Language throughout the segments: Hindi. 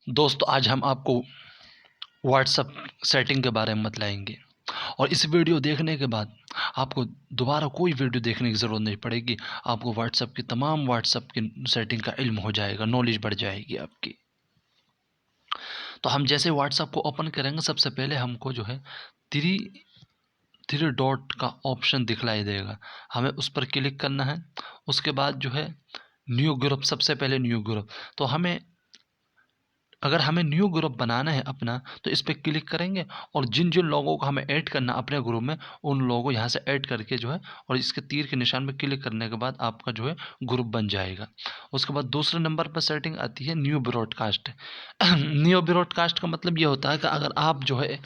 दोस्तों आज हम आपको व्हाट्सएप सेटिंग के बारे में बतलाएंगे और इस वीडियो देखने के बाद आपको दोबारा कोई वीडियो देखने की ज़रूरत नहीं पड़ेगी। आपको व्हाट्सएप की सेटिंग का इल्म हो जाएगा, नॉलेज बढ़ जाएगी आपकी। तो हम जैसे व्हाट्सएप को ओपन करेंगे सबसे पहले हमको जो है थ्री थ्री डॉट का ऑप्शन दिखलाई देगा, हमें उस पर क्लिक करना है। उसके बाद जो है न्यू ग्रुप, सबसे पहले न्यू ग्रुप। तो अगर हमें न्यू ग्रुप बनाना है अपना तो इस पर क्लिक करेंगे और जिन जिन लोगों को हमें ऐड करना अपने ग्रुप में उन लोगों को यहाँ से ऐड करके जो है और इसके तीर के निशान पर क्लिक करने के बाद आपका जो है ग्रुप बन जाएगा। उसके बाद दूसरे नंबर पर सेटिंग आती है न्यू ब्रॉडकास्ट। न्यू ब्रॉडकास्ट का मतलब ये होता है कि अगर आप जो है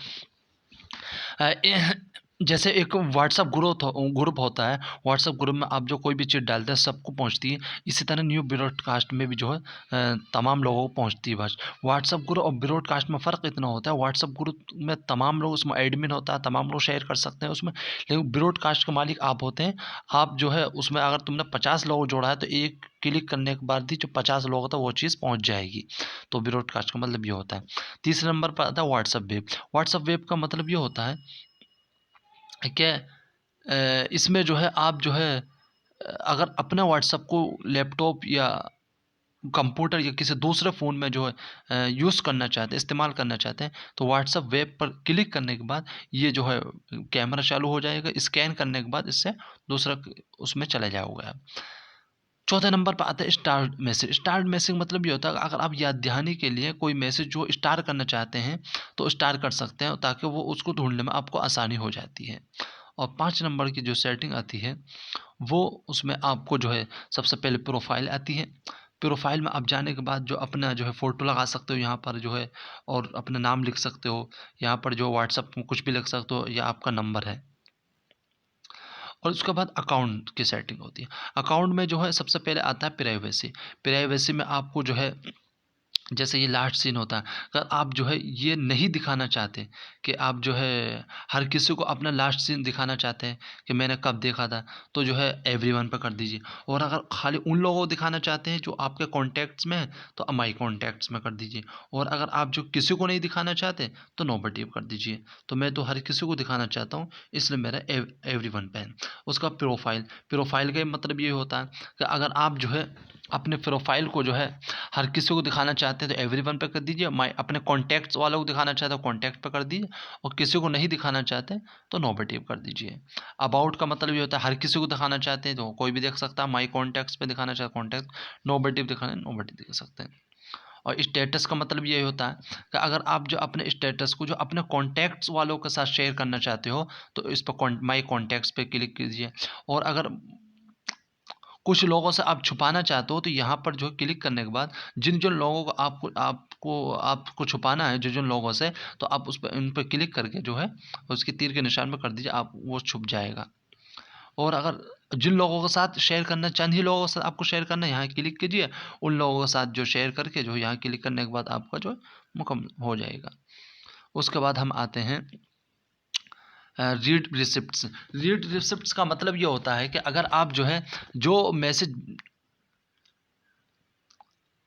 जैसे एक व्हाट्सअप ग्रुप होता है, व्हाट्सअप ग्रुप में आप जो कोई भी चीज़ डालते हैं सबको पहुंचती है। इसी तरह न्यू ब्रॉडकास्ट में भी जो है तमाम लोगों को पहुंचती है। बस व्हाट्सअप ग्रुप और ब्रॉडकास्ट में फ़र्क इतना होता है, व्हाट्सअप ग्रुप में तमाम लोग, उसमें एडमिन होता है, तमाम लोग शेयर कर सकते हैं उसमें। लेकिन ब्रॉडकास्ट के मालिक आप होते हैं। आप जो है उसमें अगर तुमने 50 लोग जोड़ा है तो एक क्लिक करने के बाद ही जो 50 लोग होता है वो चीज़ पहुंच जाएगी। तो ब्रॉडकास्ट का मतलब ये होता है। तीसरे नंबर पर आता है व्हाट्सअप वेब। व्हाट्सअप वेब का मतलब ये होता है क्या, इसमें जो है आप जो है अगर अपने व्हाट्सएप को लैपटॉप या कंप्यूटर या किसी दूसरे फ़ोन में जो है यूज़ करना चाहते हैं, इस्तेमाल करना चाहते हैं, तो व्हाट्सएप वेब पर क्लिक करने के बाद ये जो है कैमरा चालू हो जाएगा। स्कैन करने के बाद इससे दूसरा उसमें चले जाओगे आप। चौथे नंबर पर आता है स्टार्ट मैसेज। स्टार्ट मैसेज मतलब ये होता है अगर आप याद दहानी के लिए कोई मैसेज जो स्टार करना चाहते हैं तो स्टार कर सकते हैं ताकि वो उसको ढूंढने में आपको आसानी हो जाती है। और 5 नंबर की जो सेटिंग आती है वो उसमें आपको जो है सबसे पहले प्रोफाइल आती है। प्रोफाइल में आप जाने के बाद जो अपना जो है फ़ोटो लगा सकते हो यहाँ पर जो है, और अपना नाम लिख सकते हो। यहाँ पर जो व्हाट्सएप में कुछ भी लिख सकते हो या आपका नंबर है। और उसके बाद अकाउंट की सेटिंग होती है। अकाउंट में जो है सबसे पहले आता है प्राइवेसी। प्राइवेसी में आपको जो है जैसे ये लास्ट सीन होता है, अगर आप जो है ये नहीं दिखाना चाहते कि आप जो है हर किसी को अपना लास्ट सीन दिखाना चाहते हैं कि मैंने कब देखा था, तो जो है एवरीवन पे कर दीजिए। और अगर खाली उन लोगों को दिखाना चाहते हैं जो आपके कॉन्टैक्ट्स में हैं तो माई कॉन्टैक्ट्स में कर दीजिए। और अगर आप जो किसी को नहीं दिखाना चाहते तो नोबडी कर दीजिए। तो मैं तो हर किसी को दिखाना चाहता हूँ इसलिए मेरा एवरीवन पे है। उसका प्रोफाइल, प्रोफाइल का मतलब ये होता है कि अगर आप जो है अपने प्रोफाइल को जो है हर किसी को दिखाना चाहते हैं तो एवरीवन पे कर दीजिए। माय अपने कॉन्टैक्ट्स वालों को दिखाना चाहते हो कॉन्टैक्ट पे कर दीजिए। और किसी को नहीं दिखाना चाहते तो नोबडी कर दीजिए। अबाउट का मतलब ये होता है हर किसी को दिखाना चाहते हैं तो कोई भी देख सकता है। माई कॉन्टैक्ट्स पे दिखाना चाहते कॉन्टैक्ट, नोबडी दिखाना है नोबडी देख सकते हैं। और स्टेटस का मतलब ये होता है कि अगर आप जो अपने स्टेटस को जो अपने कॉन्टैक्ट्स वालों के साथ शेयर करना चाहते हो तो इस पर माई कॉन्टैक्ट्स पे क्लिक कीजिए। और अगर कुछ लोगों से आप छुपाना चाहते हो तो यहाँ पर जो क्लिक करने के बाद जिन जिन लोगों को आपको छुपाना है, जिन जिन लोगों से, तो आप उस पर उन पर क्लिक करके जो है उसकी तीर के निशान पर कर दीजिए, आप वो छुप जाएगा। और अगर जिन लोगों के साथ शेयर करना, चंद ही लोगों के साथ आपको शेयर करना है, यहाँ क्लिक कीजिए। उन लोगों के साथ जो शेयर करके जो यहाँ क्लिक करने के बाद आपका जो है मुकम्मल हो जाएगा। उसके बाद हम आते हैं रीड रिसिप्ट्स। रीड रिसिप्ट्स का मतलब ये होता है कि अगर आप जो है जो मैसेज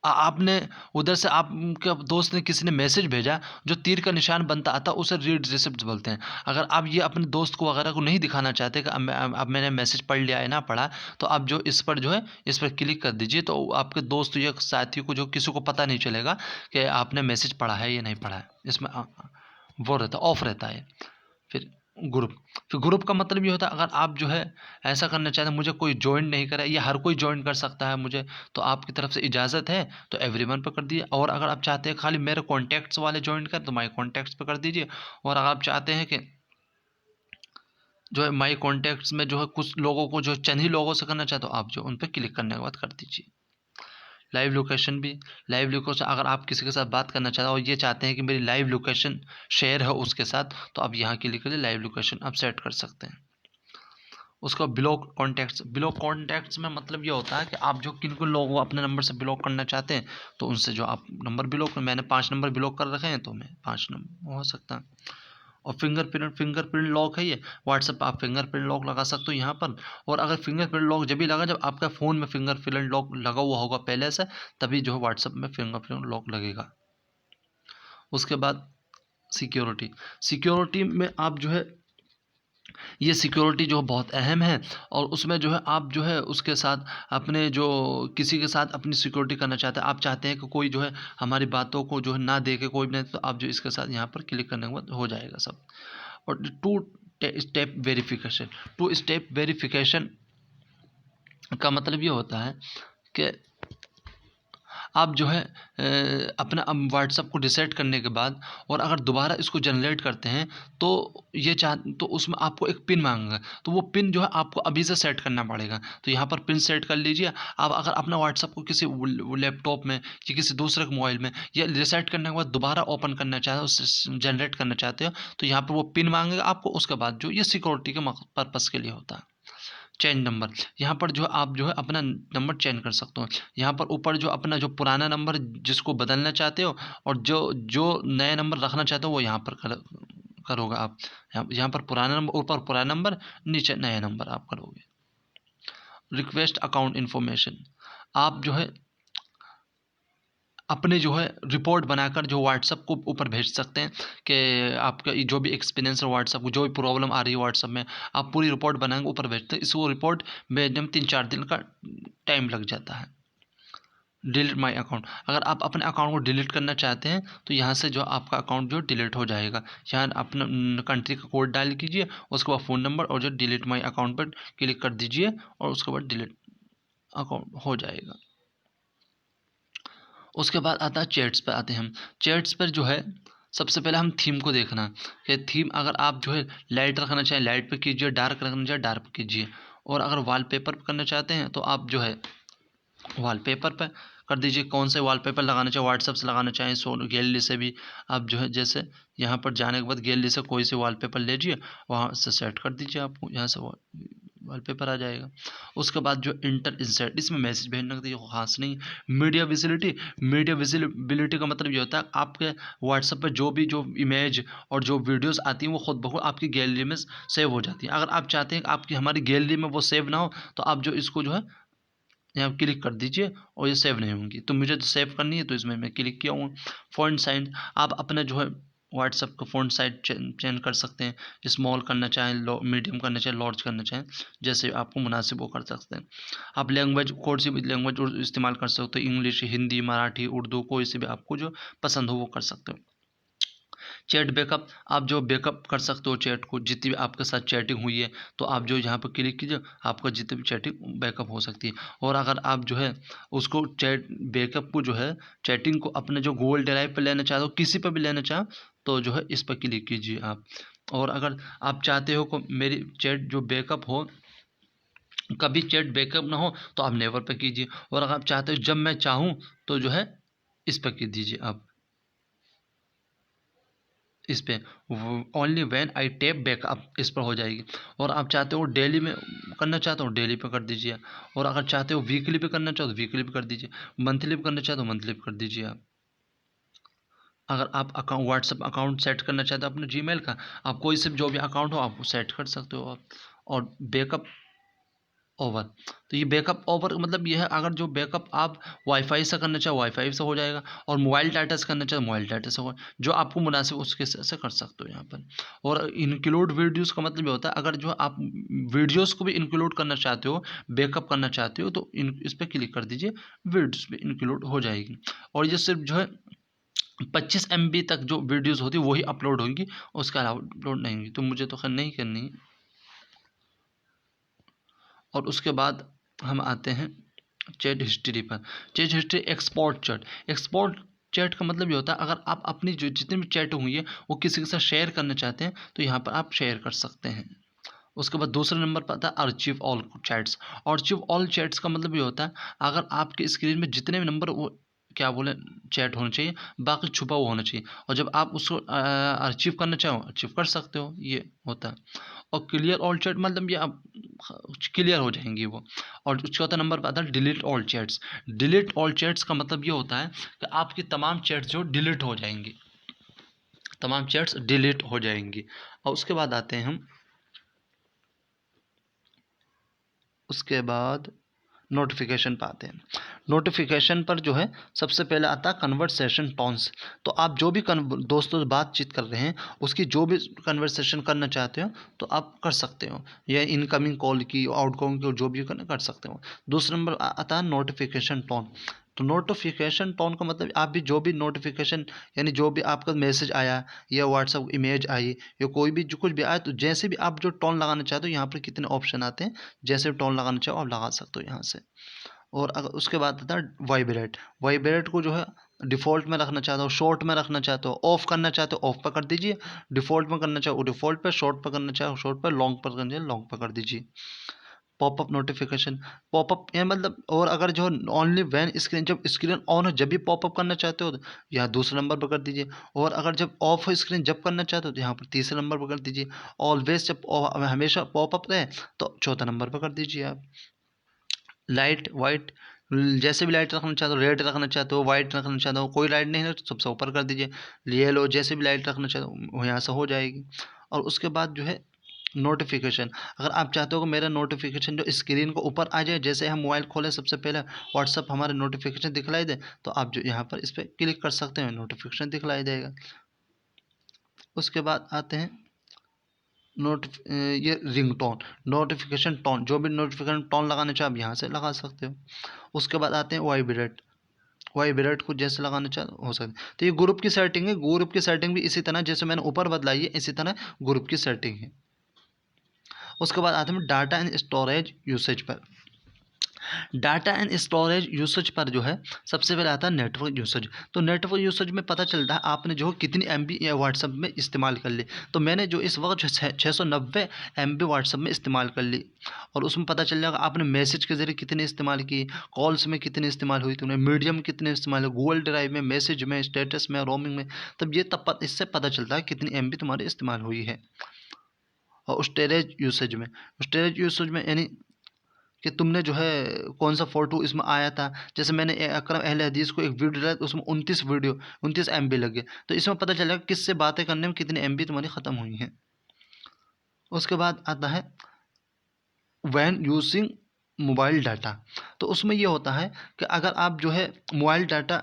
आपने उधर से आपके दोस्त ने किसी ने मैसेज भेजा जो तीर का निशान बनता आता उसे रीड रिसिप्ट बोलते हैं। अगर आप ये अपने दोस्त को वगैरह को नहीं दिखाना चाहते कि अब मैंने मैसेज पढ़ लिया है ना पढ़ा, तो आप जो इस पर जो है इस पर क्लिक कर दीजिए। तो आपके दोस्त या साथी को जो किसी को पता नहीं चलेगा कि आपने मैसेज पढ़ा है या नहीं पढ़ा है। इसमें वो रहता ऑफ रहता है। फिर ग्रुप, फिर ग्रुप का मतलब ये होता है अगर आप जो है ऐसा करना चाहते हैं मुझे कोई जॉइन नहीं करे या हर कोई जॉइन कर सकता है मुझे, तो आपकी तरफ से इजाज़त है तो एवरीवन पे कर दीजिए। और अगर आप चाहते हैं खाली मेरे कॉन्टैक्ट्स वाले जॉइन कर तो माई कॉन्टैक्ट्स पे कर दीजिए। और अगर आप चाहते हैं कि जो है माई कॉन्टैक्ट्स में जो है कुछ लोगों को जो चंद ही लोगों से करना चाहते हो आप जो उन पर क्लिक करने के बाद कर दीजिए। लाइव लोकेशन भी, लाइव लोकेशन अगर आप किसी के साथ बात करना चाहते हो और ये चाहते हैं कि मेरी लाइव लोकेशन शेयर है उसके साथ, तो आप यहाँ क्लिक करिए, लाइव लोकेशन आप सेट कर सकते हैं। उसका ब्लॉक कॉन्टैक्ट्स, ब्लॉक कॉन्टैक्ट्स में मतलब ये होता है कि आप जो किन किन लोगों को अपने नंबर से ब्लॉक करना चाहते हैं तो उनसे जो आप नंबर ब्लॉक, मैंने 5 नंबर ब्लॉक कर रखे हैं तो मैं 5 नंबर हो सकता है। और फिंगरप्रिंट लॉक है ये व्हाट्सएप, आप फिंगरप्रिंट लॉक लगा सकते हो यहाँ पर। और अगर फिंगरप्रिंट लॉक जब भी लगा जब आपका फ़ोन में फिंगरप्रिंट लॉक लगा हुआ होगा पहले से, तभी जो है व्हाट्सएप में फिंगरप्रिंट लॉक लगेगा। उसके बाद सिक्योरिटी में आप जो है, ये सिक्योरिटी जो बहुत अहम है, और उसमें जो है आप जो है उसके साथ अपने जो किसी के साथ अपनी सिक्योरिटी करना चाहते हैं, आप चाहते हैं कि कोई जो है हमारी बातों को जो है ना देखे कोई भी नहीं, तो आप जो इसके साथ यहाँ पर क्लिक करने के बाद हो जाएगा सब। और टू स्टेप वेरिफिकेशन का मतलब ये होता है कि आप जो है अपना व्हाट्सअप को डिसेट करने के बाद और अगर दोबारा इसको जनरेट करते हैं तो तो उसमें आपको एक पिन मांगेगा, तो वो पिन जो है आपको अभी से सेट करना पड़ेगा। तो यहाँ पर पिन सेट कर लीजिए। आप अगर अपना व्हाट्सअप को किसी लैपटॉप में या किसी दूसरे के मोबाइल में या रिसेट करने के बाद दोबारा ओपन करना चाहते हो, जनरेट करना चाहते हो, तो यहाँ पर वो पिन मांगेगा आपको। उसके बाद जो ये सिक्योरिटी के पर्पज़ के लिए होता है। चेंज नंबर, यहाँ पर जो आप जो है अपना नंबर चेंज कर सकते हो। यहाँ पर ऊपर जो अपना जो पुराना नंबर जिसको बदलना चाहते हो और जो जो नया नंबर रखना चाहते हो वो यहाँ पर करोगे आप। यहाँ पर पुराना नंबर, ऊपर पुराना नंबर, नीचे नया नंबर आप करोगे। रिक्वेस्ट अकाउंट इन्फॉर्मेशन, आप जो है अपने जो है रिपोर्ट बनाकर जो व्हाट्सअप को ऊपर भेज सकते हैं कि आपका जो भी एक्सपीरियंस है व्हाट्सअप को, जो भी प्रॉब्लम आ रही है व्हाट्सअप में, आप पूरी रिपोर्ट बनाएंगे ऊपर भेजते हैं। इसको रिपोर्ट भेजने में 3-4 दिन का टाइम लग जाता है। डिलीट माई अकाउंट, अगर आप अपने अकाउंट को डिलीट करना चाहते हैं तो यहाँ से जो आपका अकाउंट जो डिलीट हो जाएगा। यहाँ अपना कंट्री का कोड डाल कीजिए, उसके बाद फ़ोन नंबर और जो डिलीट माई अकाउंट पर क्लिक कर दीजिए और उसके बाद डिलीट अकाउंट हो जाएगा। उसके बाद आता है चैट्स पे आते हैं हम। चैट्स पर जो है सबसे पहले हम थीम को देखना कि थीम अगर आप जो है लाइट रखना चाहें लाइट पे कीजिए, डार्क रखना चाहें डार्क पे कीजिए, और अगर वॉलपेपर करना चाहते हैं तो आप जो है वॉलपेपर पे कर दीजिए। कौन से वॉलपेपर लगाना चाहें, व्हाट्सएप से लगाना चाहें, सो गैलरी से भी आप जो है, जैसे यहाँ पर जाने के बाद गैलरी से कोई से वॉलपेपर लीजिए, वहाँ से सेट कर दीजिए, आपको यहाँ से वॉलपेपर आ जाएगा। उसके बाद जो इंटर इंसर्ट, इसमें मैसेज भेजने का तो खास नहीं। मीडिया विजिबिलिटी का मतलब ये होता है आपके व्हाट्सएप पर जो इमेज और जो वीडियोस आती हैं वो खुद ब खुद आपकी गैलरी में सेव हो जाती हैं। अगर आप चाहते हैं कि आपकी हमारी गैलरी में वो सेव ना हो, तो आप जो इसको जो है यहाँ क्लिक कर दीजिए और ये सेव नहीं होंगी। तो मुझे तो सेव करनी है तो इसमें मैं क्लिक किया हूँ। फ़ॉन्ट साइज़, आप अपना जो है व्हाट्सएप का फ़ॉन्ट साइज़ चेंज कर सकते हैं, स्मॉल करना चाहें, मीडियम करना चाहें, लार्ज करना चाहें, जैसे आपको मुनासिब वो कर सकते हैं। आप लैंग्वेज कोई सी भी लैंग्वेज इस्तेमाल कर सकते हो, इंग्लिश, हिंदी, मराठी, उर्दू, कोई सी भी आपको जो पसंद हो वो कर सकते हो। चैट बैकअप, आप जो बैकअप कर सकते हो चैट को, जितनी भी आपके साथ चैटिंग हुई है तो आप जो यहाँ पर क्लिक कीजिए, आपका जितनी भी चैटिंग बैकअप हो सकती है। और अगर आप जो है उसको चैट बैकअप को जो है चैटिंग को अपने जो गूगल ड्राइव पर लेना चाहते हो, किसी पर भी लेना चाहो, तो जो है इस पर क्लिक कीजिए आप। और अगर आप चाहते हो कि मेरी चैट जो बैकअप हो, कभी चैट बैकअप ना हो, तो आप नेवर पर कीजिए। और अगर आप चाहते हो जब मैं चाहूँ तो जो है इस पर कीज दीजिए आप, इस पे only when I tap backup, इस पर हो जाएगी। और आप चाहते हो डेली में करना चाहते हो डेली पे कर दीजिए, और अगर चाहते हो वीकली पे करना चाहो तो वीकली पे कर दीजिए, मंथली पे करना चाहते हो मंथली पे कर दीजिए आप। अगर आप अकाउंट व्हाट्सएप अकाउंट सेट करना चाहते हो अपने जीमेल का, आप कोई से जो भी अकाउंट हो आप सेट कर सकते हो आप। और बैकअप ओवर, तो ये बैकअप ओवर मतलब ये है, अगर जो बैकअप आप वाईफाई से करना चाहो वाईफाई से हो जाएगा, और मोबाइल डाटा से करना चाहो मोबाइल डाटा से हो, जो आपको मुनासिब उसके से कर सकते हो यहाँ पर। और इंक्लूड वीडियोस का मतलब ये होता है, अगर जो आप वीडियोस को भी इंक्लूड करना चाहते हो, बैकअप करना चाहते हो, तो इस पर क्लिक कर दीजिए, वीडियोस भी इंक्लूड हो जाएगी। और ये सिर्फ जो है 25 MB तक जो वीडियोज़ होती है वही अपलोड होंगी, उसके अलावा अपलोड नहीं होंगी, तो मुझे तो खैर नहीं करनी है। और उसके बाद हम आते हैं चैट हिस्ट्री पर। चैट हिस्ट्री एक्सपोर्ट चैट का मतलब ये होता है, अगर आप अपनी जो जितनी भी चैट हुई है वो किसी के साथ शेयर करना चाहते हैं तो यहाँ पर आप शेयर कर सकते हैं। उसके बाद दूसरे नंबर पर आता है archive all chats. Archive all chats का मतलब ये होता है, अगर आपके स्क्रीन में जितने भी नंबर वो क्या बोले चैट होना चाहिए, बाकी छुपा हुआ होना चाहिए, और जब आप उसको अचीव करना चाहो अचीव कर सकते हो, ये होता है। और क्लियर ऑल चैट मतलब ये आप क्लियर हो जाएंगी वो। और चौथा नंबर पर आता है delete all chats. Delete all chats का मतलब ये होता है कि आपकी तमाम चैट्स जो डिलीट हो जाएंगी, तमाम चैट्स डिलीट हो जाएंगी। और उसके बाद आते हैं हम, उसके बाद नोटिफिकेशन पर आते हैं। नोटिफिकेशन पर जो है सबसे पहले आता है कन्वर्सेशन टोन्स। तो आप जो भी दोस्तों से बातचीत कर रहे हैं उसकी जो भी कन्वर्सेशन करना चाहते हो तो आप कर सकते हो, या इनकमिंग कॉल की, आउटगोइंग की, जो भी करना कर सकते हो। दूसरा नंबर आता है नोटिफिकेशन टोन। तो नोटिफिकेशन टोन का मतलब आप भी जो भी नोटिफिकेशन, यानी जो भी आपका मैसेज आया या व्हाट्सअप इमेज आई या कोई भी जो कुछ भी आया, तो जैसे भी आप जो टोन लगाना चाहते हो, यहाँ पर कितने ऑप्शन आते हैं, जैसे टोन लगाना चाहो आप लगा सकते हो यहाँ से। और अगर उसके बाद आता है वाइब्रेट। वाइब्रेट को जो है डिफ़ॉल्ट में रखना चाहते हो, शॉर्ट में रखना चाहते हो, ऑफ़ करना चाहते हो ऑफ़ पर कर दीजिए, डिफ़ॉल्ट में करना चाहो डिफ़ॉल्ट पे, शॉर्ट पर करना चाहो शॉर्ट पर, लॉन्ग पर करना चाहो लॉन्ग पर कर दीजिए। पॉपअप नोटिफिकेशन, पॉपअप ये मतलब, और अगर जो ओनली व्हेन स्क्रीन, जब स्क्रीन ऑन हो जब भी पॉपअप करना चाहते हो तो यहाँ दूसरे नंबर पर कर दीजिए, और अगर जब ऑफ हो स्क्रीन जब करना चाहते हो तो यहाँ पर तीसरे नंबर पर कर दीजिए। ऑलवेज जब हमेशा पॉपअप रहे तो चौथा नंबर पर कर दीजिए आप। लाइट वाइट, जैसे भी लाइट रखना चाहते हो, रेड रखना चाहते हो, वाइट रखना चाहते हो, कोई लाइट नहीं है तो सबसे ऊपर कर दीजिए। येलो, जैसे भी लाइट रखना चाहते हो वो यहाँ से हो जाएगी। और उसके बाद जो है नोटिफिकेशन, अगर आप चाहते हो कि मेरा नोटिफिकेशन जो स्क्रीन को ऊपर आ जाए, जैसे हम मोबाइल खोलें सबसे पहले व्हाट्सअप हमारे नोटिफिकेशन दिखलाई दे, तो आप जो यहाँ पर इस पर क्लिक कर सकते हैं, नोटिफिकेशन दिखलाई देगा। उसके बाद आते हैं ये रिंगटोन, नोटिफिकेशन टोन, जो भी नोटिफिकेशन टोन लगाना चाहे आप यहाँ से लगा सकते हो। उसके बाद आते हैं वाइब्रेट। वाइब्रेट को जैसे लगाना चाहे हो सकता है। तो ये ग्रुप की सेटिंग है, ग्रुप की सेटिंग भी इसी तरह जैसे मैंने ऊपर बदलाई है इसी तरह ग्रुप की सेटिंग है। उसके बाद आते हैं डाटा एंड स्टोरेज यूसेज पर। डाटा एंड स्टोरेज यूसेज पर जो है सबसे पहले आता है नेटवर्क यूसेज। तो नेटवर्क यूसेज में पता चलता है आपने जो कितनी MB या व्हाट्सअप में इस्तेमाल कर ली। तो मैंने जो इस वक्त जो 690 MB व्हाट्सअप में इस्तेमाल कर ली, और उसमें पता चल जाएगा आपने मैसेज के ज़रिए कितने इस्तेमाल की, कॉल्स में कितने इस्तेमाल हुई, तुमने मीडियम में कितने इस्तेमाल हुए, गूगल ड्राइव में, मैसेज में, स्टेटस में, रोमिंग में। तब ये इससे पता चलता है कितनी MB तुम्हारी इस्तेमाल हुई है। और स्टोरेज यूसेज में, स्टोरेज यूसेज में यानी कि तुमने जो है कौन सा फ़ोटो इसमें आया था। जैसे मैंने अकरम अहले हदीस को एक वीडियो डाला तो उसमें 29 MB लगे। तो इसमें पता चलेगा किससे बातें करने में कितनी MB तुम्हारी ख़त्म हुई हैं। उसके बाद आता है व्हेन यूजिंग मोबाइल डाटा। तो उसमें ये होता है कि अगर आप जो है मोबाइल डाटा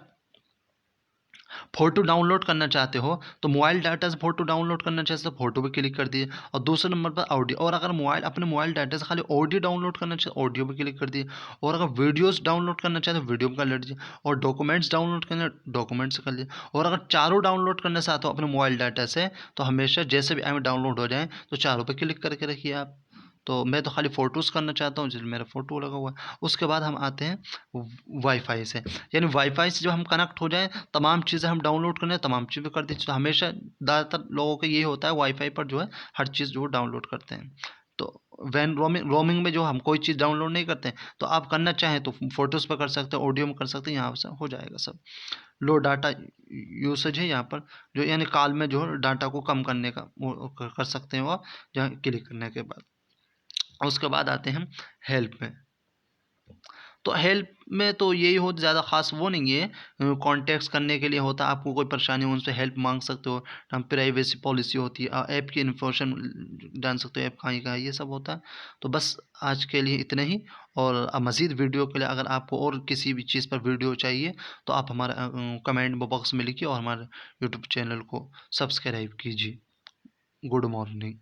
फ़ोटो डाउनलोड करना चाहते हो, तो मोबाइल डाटा से फ़ोटो डाउनलोड करना चाहते हो तो फ़ोटो पे क्लिक कर दिए, और दूसरे नंबर पर ऑडियो, और अगर अपने मोबाइल डाटा से खाली ऑडियो डाउनलोड करना चाहते हो ऑडियो पे क्लिक कर दिए, और अगर वीडियोज़ डाउनलोड करना चाहते हो वीडियो पे कर लीजिए, और डॉक्यूमेंट्स डाउनलोड करना डॉक्यूमेंट्स कर लीजिए। और अगर चारों डाउनलोड करना चाहते हो अपने मोबाइल डाटा से, तो हमेशा जैसे भी ऐप डाउनलोड हो जाए तो चारों पे क्लिक करके रखिए आप। तो मैं तो खाली फ़ोटोज़ करना चाहता हूँ इसलिए मेरा फ़ोटो लगा हुआ है। उसके बाद हम आते हैं वाईफ़ाई से, यानी वाईफ़ाई से जब हम कनेक्ट हो जाएँ, तमाम चीज़ें हम डाउनलोड करना है तमाम चीज़ें कर दीजिए। तो हमेशा ज़्यादातर लोगों का ये होता है वाईफ़ाई पर जो है हर चीज़ जो डाउनलोड करते हैं। तो वैन रोमिंग में जो हम कोई चीज़ डाउनलोड नहीं करते हैं, तो आप करना चाहें तो फ़ोटोज़ पे कर सकते हैं, ऑडियो में कर सकते हैं, यहाँ से हो जाएगा सब। लो डाटा यूसेज है यहाँ पर, जो यानी कॉल में जो है डाटा को कम करने का वो कर सकते हो आप, जहाँ क्लिक करने के बाद। उसके बाद आते हैं हम हेल्प में। तो हेल्प में तो यही हो, ज़्यादा ख़ास वो नहीं है, कॉन्टैक्ट्स करने के लिए होता है, आपको कोई परेशानी हो उनसे हेल्प मांग सकते हो। हम प्राइवेसी पॉलिसी होती है, ऐप की इन्फॉर्मेशन जान सकते हो, ऐप कहाँ का है, ये सब होता है। तो बस आज के लिए इतने ही, और मज़ीद वीडियो के लिए अगर आपको और किसी भी चीज़ पर वीडियो चाहिए तो आप हमारा कमेंट बॉक्स में लिखिए और हमारे यूट्यूब चैनल को सब्सक्राइब कीजिए। Good morning.